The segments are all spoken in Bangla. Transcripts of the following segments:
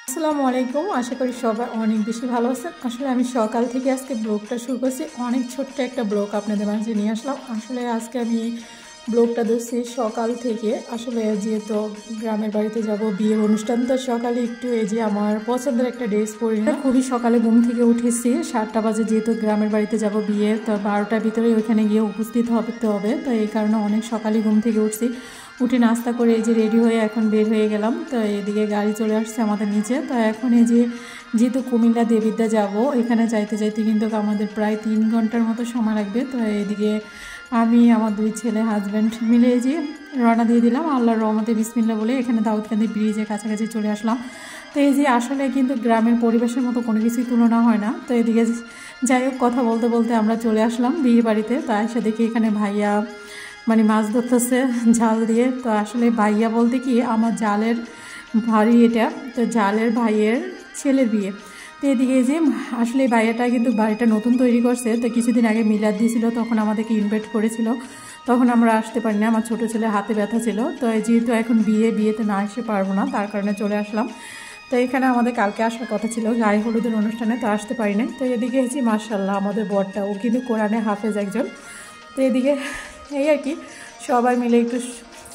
আসসালামু আলাইকুম। আশা করি সবাই অনেক বেশি ভালো আছেন। আসলে আমি সকাল থেকে আজকে ব্লগটা শুরু করছি। অনেক ছোট্ট একটা ব্লগ আপনাদের মাঝে নিয়ে আসলাম। আসলে আজকে আমি ব্লগটা ধরছি সকাল থেকে। আসলে যেহেতু গ্রামের বাড়িতে যাব, বিয়ের অনুষ্ঠান, তো সকালে একটু এই যে আমার পছন্দের একটা ড্রেস পরি না, খুবই সকালে ঘুম থেকে উঠেছি 7টা বাজে। যেহেতু গ্রামের বাড়িতে যাব বিয়ে, তো 12টার ভিতরে ওইখানে গিয়ে উপস্থিত হবে। তো এই কারণে অনেক সকালে ঘুম থেকে উঠছি। উঠে নাস্তা করে এই যে রেডি হয়ে এখন বের হয়ে গেলাম। তো এদিকে গাড়ি চলে আসছে আমাদের নিচে। তো এখন এই যে যেহেতু কুমিল্লা দেবিদ্যা যাব, এখানে যাইতে যাইতে কিন্তু আমাদের প্রায় 3 ঘন্টার মতো সময় লাগবে। তো এদিকে আমি আমার 2 ছেলে হাজব্যান্ড মিলে এই যে রওনা দিয়ে দিলাম। আল্লাহর রহমতে বিসমিল্লাহ বলে এখানে দাউদকান্দি ব্রিজের কাছাকাছি চলে আসলাম। তো এই যে আসলে কিন্তু গ্রামের পরিবেশের মতো কোনো কিছুই তুলনা হয় না। তো এদিকে যাই হোক, কথা বলতে বলতে আমরা চলে আসলাম বিয়ে বাড়িতে। তো এসে দেখি এখানে ভাইয়া মাছ ধরতেছে জাল দিয়ে। তো আসলে ভাইয়া বলতে কি আমার জালের ভারী এটা, তো জালের ভাইয়ের ছেলের বিয়ে। তো এদিকে যে আসলে এই ভাইয়াটা কিন্তু বাড়িটা নতুন তৈরি করছে। তো কিছুদিন আগে মিলাদ দিয়েছিল, তখন আমাদেরকে ইনভাইট করেছিল, তখন আমরা আসতে পারি না, আমার ছোটো ছেলে হাতে ব্যথা ছিল। তো যেহেতু এখন বিয়েতে না আসতে পারবো না, তার কারণে চলে আসলাম। তো এখানে আমাদের কালকে আসার কথা ছিল গায়ে হলুদের অনুষ্ঠানে, তো আসতে পারি না। তো এদিকে হচ্ছে মাশাআল্লাহ আমাদের বরটা, ও কিন্তু কোরআনে হাফেজ একজন। তো এদিকে এই আর কি সবাই মিলে একটু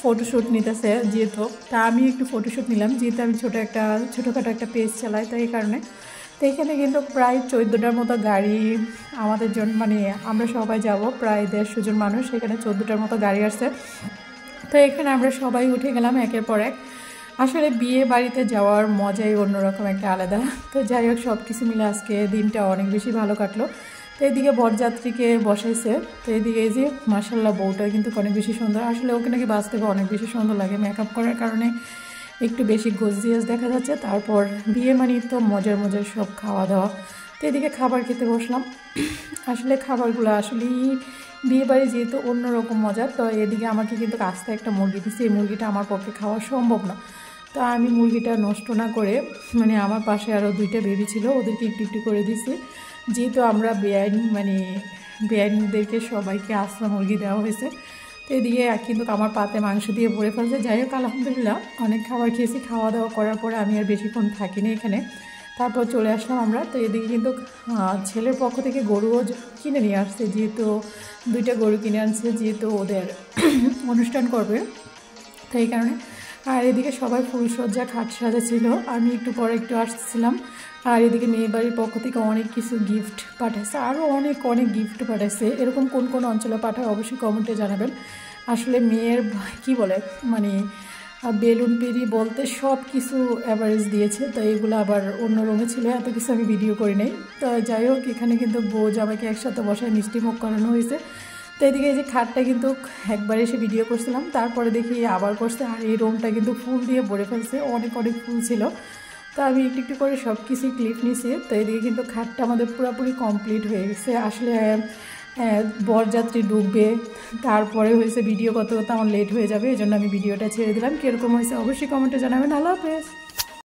ফটোশ্যুট নিতেছে যেহেতু। তা আমি একটু ফটোশ্যুট নিলাম, যেহেতু আমি ছোটোখাটো একটা পেজ চালাই, তো এই কারণে। তো এখানে কিন্তু প্রায় 14টার মতো গাড়ি আমাদের জন্য, আমরা সবাই যাব প্রায় 150 জন মানুষ, এখানে 14টার মতো গাড়ি আসছে। তো এখানে আমরা সবাই উঠে গেলাম একের পর এক। আসলে বিয়ে বাড়িতে যাওয়ার মজাই অন্যরকম একটা আলাদা। তো যাই হোক, সব কিছু মিলে আজকে দিনটা অনেক বেশি ভালো কাটলো। তো এদিকে বরযাত্রীকে বসাইছে। তো এদিকে এই যে মাশাআল্লাহ বউটা কিন্তু অনেক বেশি সুন্দর। আসলে ওকে নাকি বাস্তবে অনেক বেশি সুন্দর লাগে, মেকআপ করার কারণে একটু বেশি গর্জিয়াস দেখা যাচ্ছে। তারপর বিয়ে তো মজার সব খাওয়া দাওয়া। তো এদিকে খাবার খেতে বসলাম। আসলে খাবারগুলো আসলেই বিয়ে বাড়ি যেহেতু অন্যরকম মজা। তো এদিকে আমাকে কিন্তু আস্তে একটা মুরগি দিচ্ছে, এই মুরগিটা আমার পক্ষে খাওয়া সম্ভব না। তো আমি মুরগিটা নষ্ট না করে, আমার পাশে আরও 2টা বেবি ছিল, ওদেরকে একটু একটু করে দিছি। যেহেতু আমরা বেআইনদেরকে সবাইকে আস্তা মুরগি দেওয়া হয়েছে। তো এদিকে কিন্তু আমার পাতে মাংস দিয়ে ভরে ফেলছে। যাই হোক আলহামদুলিল্লাহ অনেক খাবার খেয়েছি। খাওয়া দাওয়া করার পরে আমি আর বেশিক্ষণ থাকিনি এখানে, তারপর চলে আসলাম আমরা। তো এদিকে কিন্তু ছেলের পক্ষ থেকে গরুও কিনে নিয়ে আসছে, যেহেতু 2টা গরু কিনে আনছে, যেহেতু ওদের অনুষ্ঠান করবে, তো এই কারণে। আর এদিকে সবাই ফুলসজ্জা খাট সাজা ছিল, আমি একটু পরে একটু আসছিলাম। আর এদিকে মেয়ে বাড়ির পক্ষ থেকে অনেক কিছু গিফট পাঠাইছে, আরও অনেক গিফট পাঠাইছে। এরকম কোন কোন অঞ্চলে পাঠায় অবশ্যই কমেন্টে জানাবেন। আসলে মেয়ের কি বলে বেলুন পেরি বলতে সব কিছু অ্যাভারেজ দিয়েছে। তো এগুলো আবার অন্য রঙে ছিল, এত কিছু আমি ভিডিও করি নাই। তো যাই হোক, এখানে কিন্তু বউ জামাইকে একসাথে বসায় মিষ্টি মুখ করানো হয়েছে। তো এদিকে এই যে খাটটা কিন্তু একবার এসে ভিডিও করছিলাম, তারপরে দেখি আবার করছে। আর এই রুমটা কিন্তু ফুল দিয়ে ভরে ফেলছে, অনেক ফুল ছিল। তো আমি একটু একটু করে সব কিছুই ক্লিপ নিয়েছি। তো এদিকে কিন্তু খাটটা আমাদের পুরোপুরি কমপ্লিট হয়ে গেছে। আসলে বরযাত্রী ডুববে, তারপরে হয়েছে ভিডিও করতে করতে আমার লেট হয়ে যাবে, এই জন্য আমি ভিডিওটা ছেড়ে দিলাম। কীরকম হয়েছে অবশ্যই কমেন্টে জানাবেন। আল্লাহ হাফেজ।